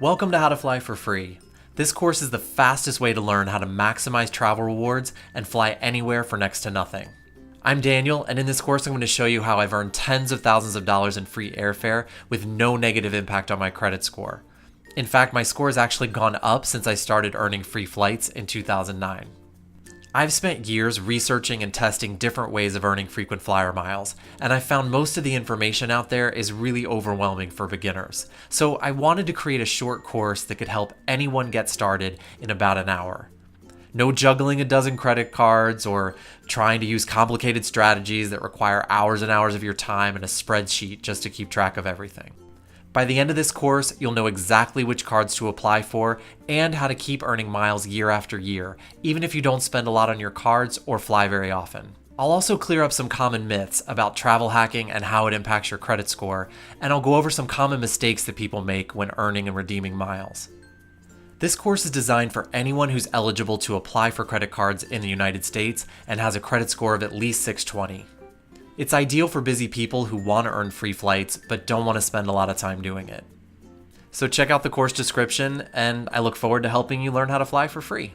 Welcome to How to Fly for Free. This course is the fastest way to learn how to maximize travel rewards and fly anywhere for next to nothing. I'm Daniel, and in this course I'm going to show you how I've earned tens of thousands of dollars in free airfare with no negative impact on my credit score. In fact, my score has actually gone up since I started earning free flights in 2009. I've spent years researching and testing different ways of earning frequent flyer miles, and I found most of the information out there is really overwhelming for beginners. So I wanted to create a short course that could help anyone get started in about an hour. No juggling a dozen credit cards or trying to use complicated strategies that require hours and hours of your time and a spreadsheet just to keep track of everything. By the end of this course, you'll know exactly which cards to apply for and how to keep earning miles year after year, even if you don't spend a lot on your cards or fly very often. I'll also clear up some common myths about travel hacking and how it impacts your credit score, and I'll go over some common mistakes that people make when earning and redeeming miles. This course is designed for anyone who's eligible to apply for credit cards in the United States and has a credit score of at least 620. It's ideal for busy people who want to earn free flights but don't want to spend a lot of time doing it. So check out the course description, and I look forward to helping you learn how to fly for free.